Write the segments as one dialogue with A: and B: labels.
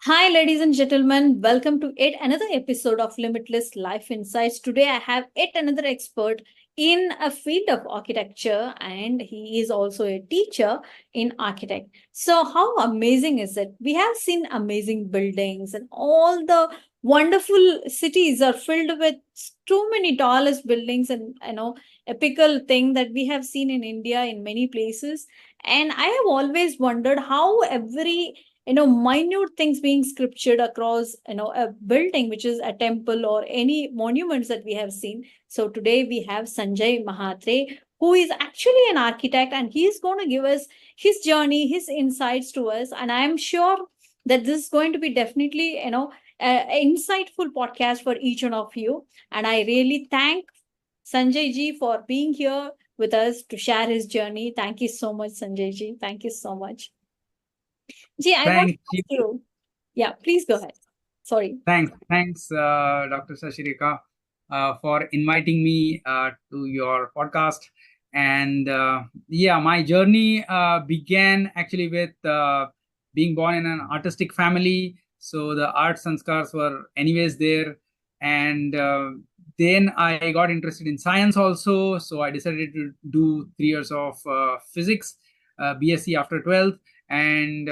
A: Hi, ladies and gentlemen. Welcome to yet another episode of Limitless Life Insights. Today, I have yet another expert in a field of architecture, and he is also a teacher in architect. So, how amazing is it? We have seen amazing buildings, and all the wonderful cities are filled with too many tallest buildings, and epical thing that we have seen in India in many places. And I have always wondered how every minute things being scriptured across a building, which is a temple or any monuments that we have seen. So today we have Sanjay Mhatre, who is actually an architect, and he is going to give us his journey, his insights to us, and I'm sure that this is going to be definitely an insightful podcast for each one of you. And I really thank Sanjay ji for being here with us to share his journey. Thank you so much, Sanjay ji. Thank you so much. Ji, I want to
B: Thank you.
A: ask you. Yeah, please go ahead. Sorry.
B: Thanks, Dr. Sasirekha, for inviting me to your podcast. And my journey began actually with being born in an artistic family. So the art sanskars were anyways there. And then I got interested in science also. So I decided to do 3 years of physics, BSc after 12th. And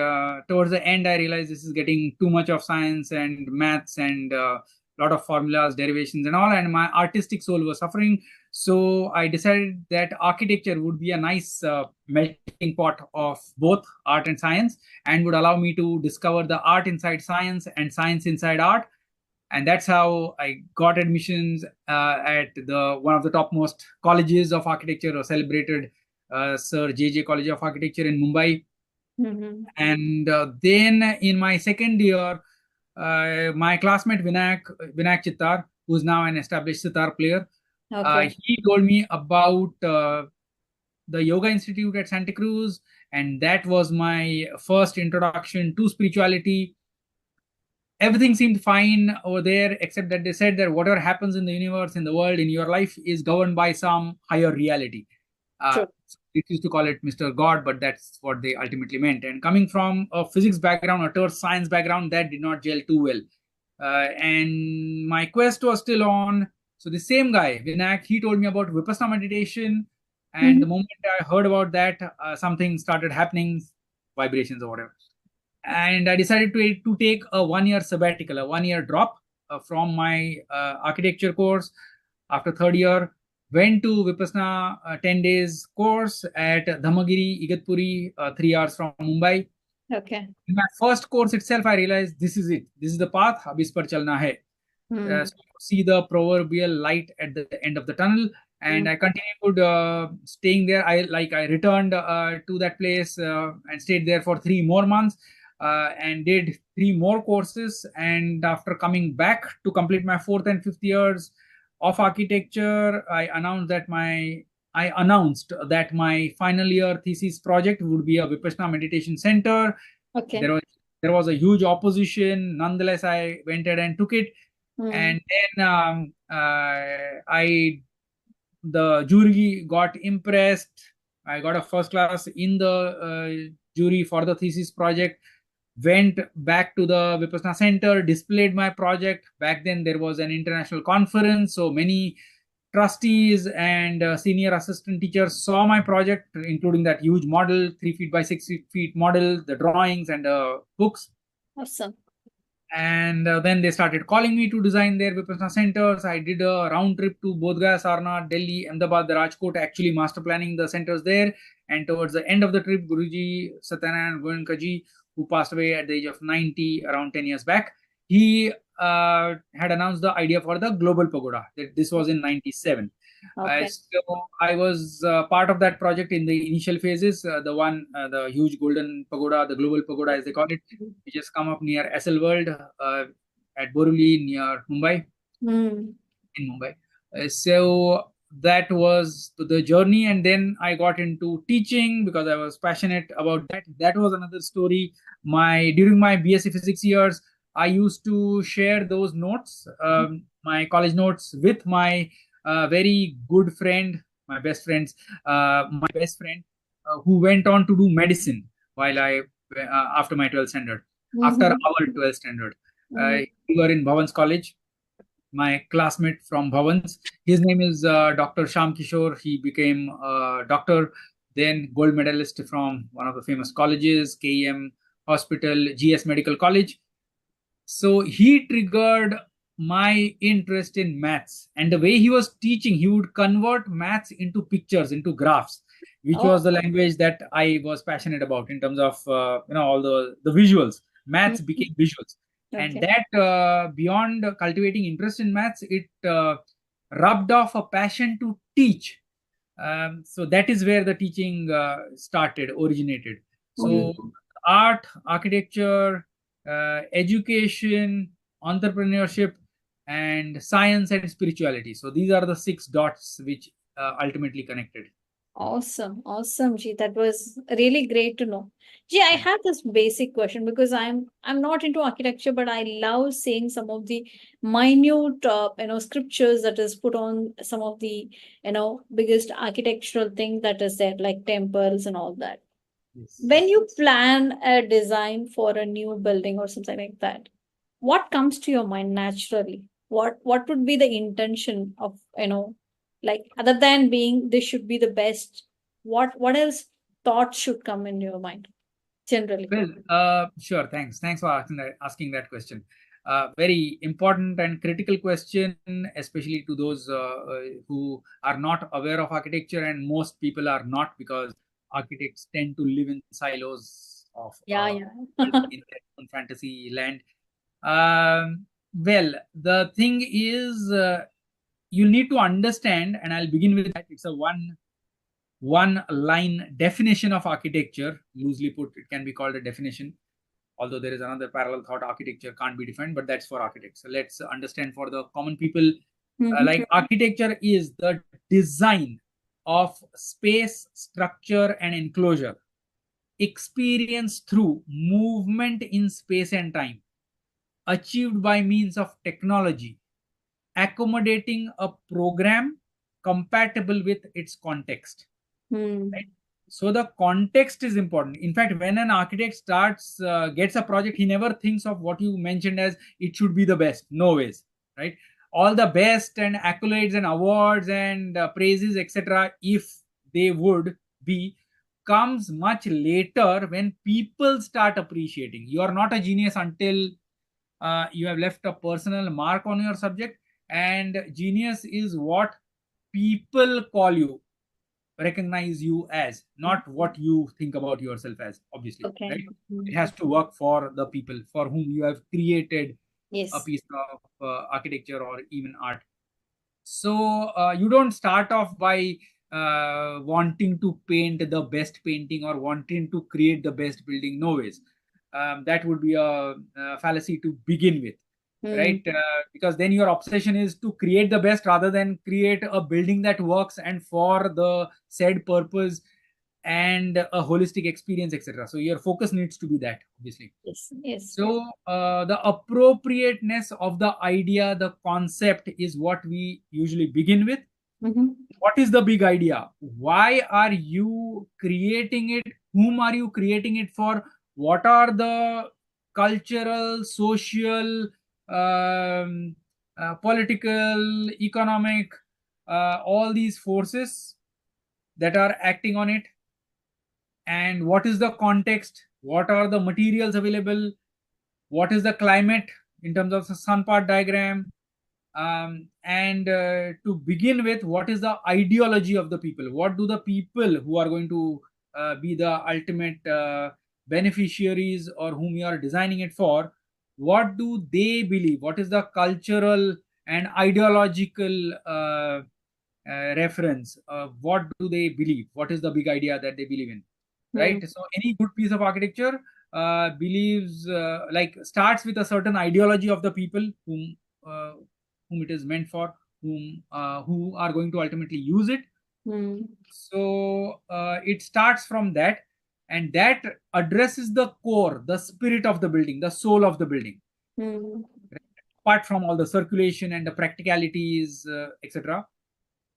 B: towards the end, I realized this is getting too much of science and maths and a lot of formulas, derivations, and all. And my artistic soul was suffering. So I decided that architecture would be a nice melting pot of both art and science, and would allow me to discover the art inside science and science inside art. And that's how I got admissions at the one of the topmost colleges of architecture, or celebrated Sir J.J. College of Architecture in Mumbai.
A: Mm-hmm.
B: And then in my second year, my classmate Vinayak Chittar, who's now an established sitar player,
A: Okay.
B: he told me about the Yoga Institute at Santa Cruz, and that was my first introduction to spirituality. Everything seemed fine over there, except that they said that whatever happens in the universe, in the world, in your life is governed by some higher reality.
A: True.
B: They used to call it Mr. God, but that's what they ultimately meant. And coming from a physics background, a earth science background, that did not gel too well. And my quest was still on. So the same guy, Vinayak, he told me about Vipassana meditation. And
A: Mm-hmm.
B: the moment I heard about that, something started happening, vibrations or whatever. And I decided to take a 1 year sabbatical, a 1 year drop from my architecture course. After third year, went to Vipassana 10 days course at Dhammagiri, Igatpuri, 3 hours from Mumbai.
A: Okay.
B: In my first course itself, I realized this is it. This is the path. Ab is par chalna hai.
A: Mm-hmm.
B: So you see the proverbial light at the end of the tunnel. And I continued staying there. I returned to that place and stayed there for 3 more months and did 3 more courses. And after coming back to complete my fourth and fifth years of architecture, I announced that my final year thesis project would be a Vipassana meditation center.
A: Okay.
B: There was a huge opposition. Nonetheless, I went ahead and took it. And then the jury got impressed. I got a first class in the jury for the thesis project. Went back to the Vipassana Center, displayed my project. Back then, there was an international conference, so many trustees and senior assistant teachers saw my project, including that huge model, 3 feet by 6 feet model, the drawings and books.
A: Awesome.
B: And then they started calling me to design their Vipassana centers. I did a round trip to Bodh Gaya, Sarnath, Delhi, Ahmedabad, Rajkot, actually master planning the centers there. And towards the end of the trip, Guruji Satyanarayan Goenkaji, who passed away at the age of 90 around 10 years back, he had announced the idea for the global pagoda. This was in 97.
A: Okay.
B: So I was part of that project in the initial phases. The huge golden pagoda, the global pagoda as they call it, which has come up near SL World at Borivali near Mumbai, in Mumbai. So that was the journey, and then I got into teaching because I was passionate about that. That was another story. During my BSc Physics years, I used to share those notes, my college notes, with my very good friend, my best friend, who went on to do medicine while I after my 12th standard. after
A: Mhm.
B: our 12th standard.
A: Mhm.
B: We were in Bhavan's college. My classmate from Bhavans, his name is Dr. Sham Kishore. He became a doctor, then gold medalist from one of the famous colleges, KEM Hospital, GS Medical College. So he triggered my interest in maths, and the way he was teaching, he would convert maths into pictures, into graphs, which was
A: Oh.
B: the language that I was passionate about in terms of all the visuals. Maths
A: Mhm.
B: became visuals, and
A: Okay.
B: that beyond cultivating interest in maths, it rubbed off a passion to teach. So that is where the teaching started, originated. So
A: Mhm.
B: art, architecture, education, entrepreneurship, and science and spirituality. So these are the six dots which ultimately connected.
A: Awesome, awesome, Ji. That was really great to know. Ji, I
B: Thank
A: have this basic question because I'm not into architecture, but I love seeing some of the minute scriptures that is put on some of the biggest architectural thing that is there, like temples and all that.
B: you. Yes.
A: When you plan a design for a new building or something like that, what comes to your mind naturally? What would be the intention of, like other than being this should be the best, what else thoughts should come in your mind generally?
B: Well, sure. Thanks. Thanks for asking that question. Very important and critical question, especially to those who are not aware of architecture, and most people are not, because architects tend to live in silos of
A: Yeah, yeah.
B: in their own fantasy land. Well, the thing is, you need to understand, and I'll begin with that. It's a one line definition of architecture. Loosely put, it can be called a definition, although there is another parallel thought: architecture can't be defined, but that's for architects. So let's understand for the common people.
A: Mhm.
B: Like, architecture is the design of space, structure, and enclosure experienced through movement in space and time, achieved by means of technology, accommodating a program compatible with its context. Right?
A: Hmm.
B: So the context is important. In fact, when an architect starts gets a project, he never thinks of what you mentioned as it should be the best. No ways, right? All the best and accolades and awards and praises, etc., if they would be, comes much later, when people start appreciating. You are not a genius until you have left a personal mark on your subject, and genius is what people call you, recognize you as, not what you think about yourself as, obviously,
A: Okay.
B: right? It
A: Hmm.
B: has to work for the people for whom you have created a
A: Yes.
B: piece of architecture or even art. So you don't start off by wanting to paint the best painting or wanting to create the best building. No ways. That would be a fallacy to begin with,
A: Hmm.
B: right? Because then your obsession is to create the best rather than create a building that works and for the said purpose and a holistic experience, etc. So your focus needs to be that, obviously.
A: Yes, yes.
B: So the appropriateness of the idea, the concept, is what we usually begin with.
A: Mm-hmm.
B: What is the big idea? Why are you creating it? Whom are you creating it for? What are the cultural, social, political, economic, all these forces that are acting on it? And what is the context? What are the materials available? What is the climate in terms of the sun part diagram? And to begin with, what is the ideology of the people? What do the people who are going to be the ultimate beneficiaries, or whom you are designing it for, what do they believe? What is the cultural and ideological reference? What do they believe? What is the big idea that they believe in?
A: Hmm.
B: Right? So any good piece of architecture believes, like, starts with a certain ideology of the people whom it is meant for, who are going to ultimately use it.
A: Hmm.
B: So it starts from that, and that addresses the core, the spirit of the building, the soul of the building,
A: Hmm.
B: apart from all the circulation and the practicalities, etc.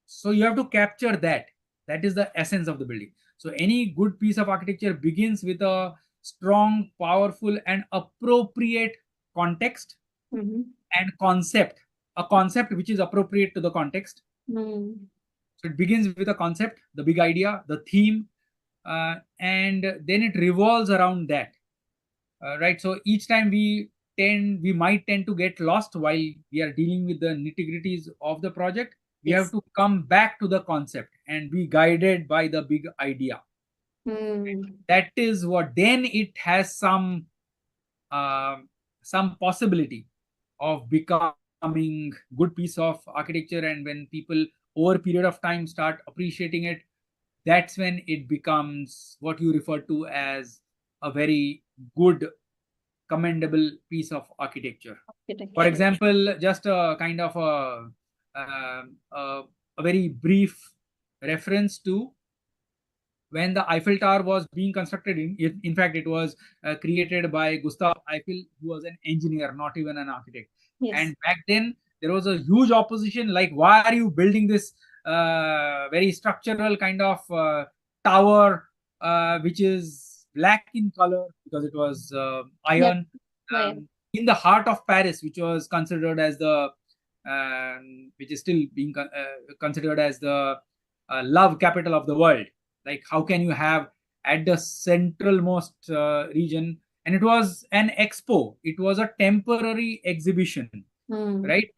B: So you have to capture that. That is the essence of the building. So any good piece of architecture begins with a strong, powerful, and appropriate context
A: Mm-hmm.
B: and concept. A concept which is appropriate to the context.
A: Mm.
B: So it begins with a concept, the big idea, the theme, and then it revolves around that. Right. So each time we might tend to get lost while we are dealing with the nitty gritties of the project. We have
A: Yes.
B: to come back to the concept and be guided by the big idea.
A: Mm.
B: That is what then it has uh, some possibility of becoming good piece of architecture, and when people over a period of time start appreciating it, that's when it becomes what you refer to as a very good, commendable piece of architecture. For
A: Architecture.
B: example, just a kind of a very brief reference to when the Eiffel Tower was being constructed. In fact, it was created by Gustav Eiffel, who was an engineer, not even an architect.
A: Yes.
B: And back then, there was a huge opposition. Like, why are you building this very structural kind of tower, which is black in color because it was
A: Yep.
B: iron,
A: Right.
B: in the heart of Paris, which was considered as which is still being considered as the love capital of the world. Like, how can you have at the centralmost region? And it was an expo, it was a temporary exhibition,
A: Mm.
B: right?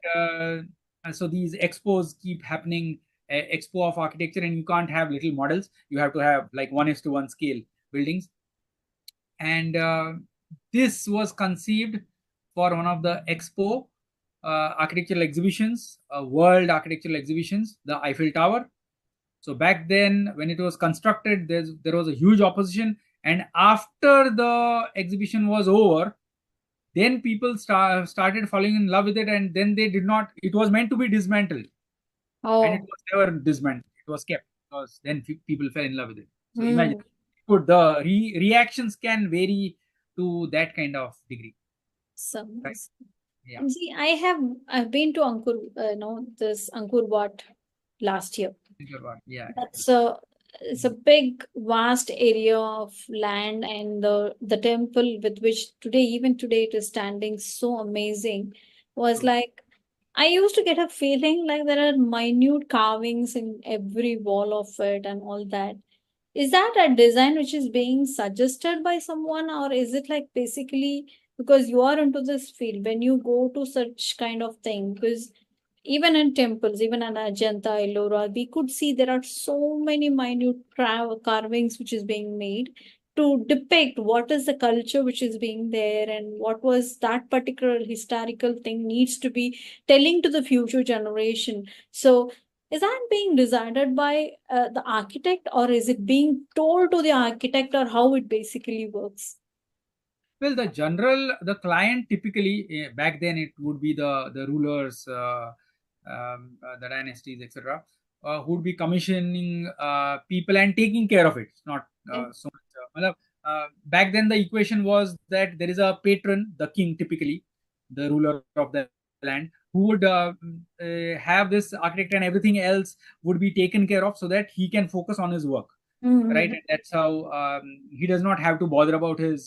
B: And so these expos keep happening, expo of architecture, and you can't have little models, you have to have like 1:1 scale buildings. And this was conceived for one of the expo architectural exhibitions, world architectural exhibitions, the Eiffel Tower. So back then, when it was constructed, there was a huge opposition, and after the exhibition was over, then people started falling in love with it, and then they did not. It was meant to be dismantled, and it
A: Oh.
B: was never dismantled. It was kept because then people fell in love with it. So imagine,
A: Mm.
B: the reactions can vary to that kind of degree,
A: So
B: right?
A: nice.
B: Yeah.
A: And see, I've been to Angkor, this Angkor Wat last year.
B: Yeah.
A: That's a it's a big, vast area of land, and the temple with which today, even today, it is standing so amazing. Was
B: True.
A: like I used to get a feeling like there are minute carvings in every wall of it and all that. Is that a design which is being suggested by someone, or is it like basically because you are into this field when you go to such kind of thing? Because even in temples, even in Ajanta, Ellora, we could see there are so many minute carvings which is being made to depict what is the culture which is being there and what was that particular historical thing needs to be telling to the future generation. So is that being decided by the architect, or is it being told to the architect, or how it basically works?
B: Well, the client typically, back then it would be the rulers, the dynasties, etc., who would be commissioning people and taking care of it. It's not
A: Okay.
B: so much. Back then, the equation was that there is a patron, the king, typically, the ruler of the land, who would have this architect, and everything else would be taken care of so that he can focus on his work, right?
A: Mm-hmm.
B: And that's how he does not have to bother about his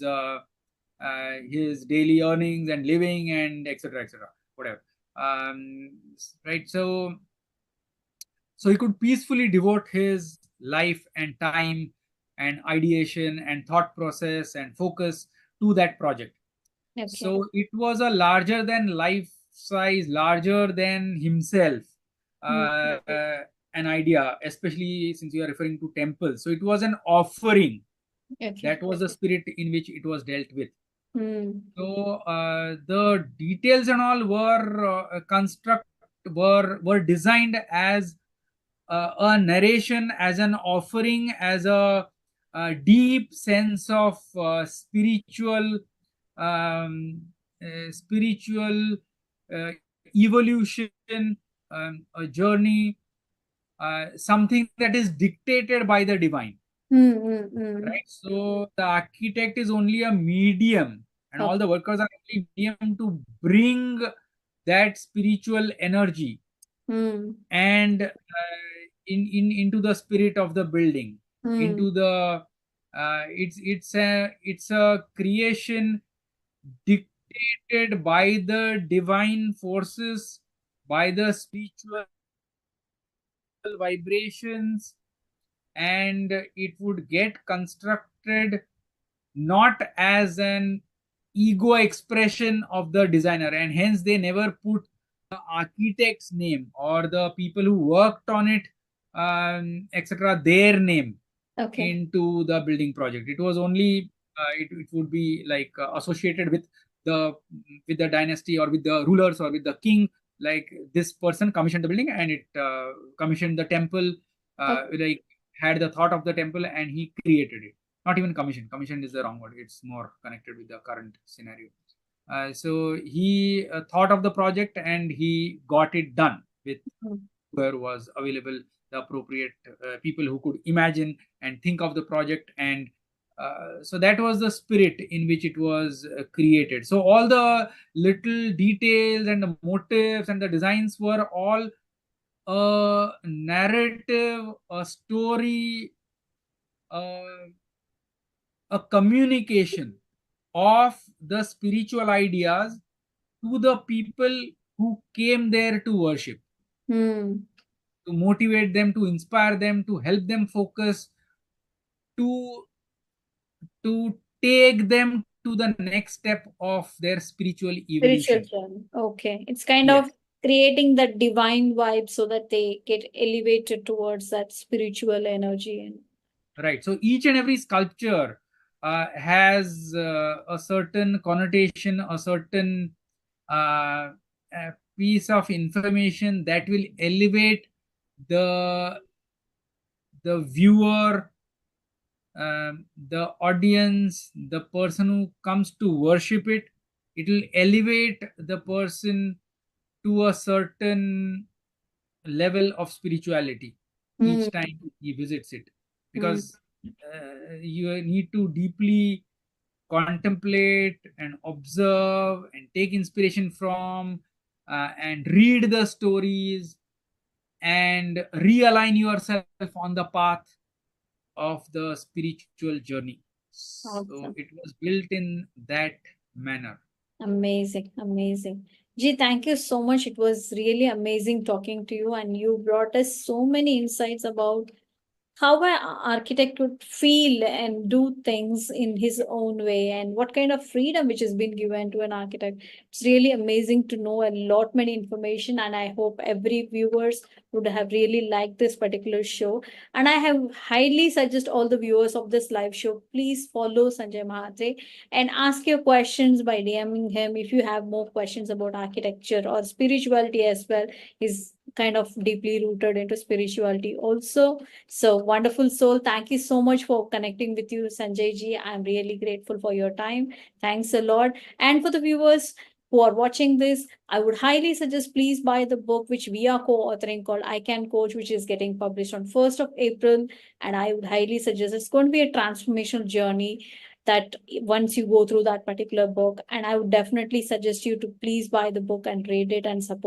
B: daily earnings and living and etc., etc., whatever. Right. So he could peacefully devote his life and time and ideation and thought process and focus to that project.
A: Okay.
B: So it was a larger than life size, larger than himself,
A: Mm.
B: an idea, especially since you are referring to temples. So it was an offering.
A: Okay.
B: That was the spirit in which it was dealt with.
A: Mm.
B: So the details and all were designed as a narration, as an offering, as a deep sense of um, spiritual evolution, a journey, something that is dictated by the divine,
A: Mm, mm, mm.
B: right? So the architect is only a medium, and all
A: Okay.
B: the workers are only medium to bring that spiritual energy
A: Mm,
B: and into the spirit of the building,
A: mm.
B: into the It's a creation dictated by the divine forces, by the spiritual vibrations, and it would get constructed not as an ego expression of the designer, and hence they never put the architect's name or the people who worked on it, etc., their name
A: Okay.
B: into the building project. It was only it would be like associated with the dynasty or with the rulers or with the king. Like this person commissioned the building and it commissioned the temple,
A: Okay.
B: like had the thought of the temple and he created it. Not even commission. Commission is the wrong word. It's more connected with the current scenario. So he thought of the project and he got it done with
A: Mm.
B: where was available the appropriate people who could imagine and think of the project, and so that was the spirit in which it was created. So all the little details and the motifs and the designs were all a narrative, a story, uh, a communication of the spiritual ideas to the people who came there to worship,
A: Hmm.
B: to motivate them, to inspire them, to help them focus, to take them to the next step of their spiritual
A: Spiritual
B: evolution.
A: journey. Okay. It's kind
B: Yes,
A: of creating that divine vibe so that they get elevated towards that spiritual energy. And
B: right. So each and every sculpture has a certain connotation, a certain uh, piece of information that will elevate the viewer, the audience, the person who comes to worship it. It will elevate the person to a certain level of spirituality
A: Hmm.
B: each time he visits it,
A: Hmm.
B: because you need to deeply contemplate and observe and take inspiration from, and read the stories and realign yourself on the path of the spiritual journey. So
A: Awesome.
B: it was built in that manner.
A: Amazing, amazing. Gee, thank you so much. It was really amazing talking to you, and you brought us so many insights about how an architect would feel and do things in his own way, and what kind of freedom which has been given to an architect. It's really amazing to know a lot many information, and I hope every viewers would have really liked this particular show. And I have highly suggest all the viewers of this live show, please follow Sanjay Mhatre and ask your questions by DMing him if you have more questions about architecture or spirituality as well. He's kind of deeply rooted into spirituality also. So wonderful soul. Thank you so much for connecting with you, Sanjay ji. I'm really grateful for your time. Thanks a lot. And for the viewers who are watching this, I would highly suggest please buy the book which we are co-authoring called I Can Coach, which is getting published on 1st of April. And I would highly suggest it's going to be a transformational journey that once you go through that particular book. And I would definitely suggest you to please buy the book and read it and support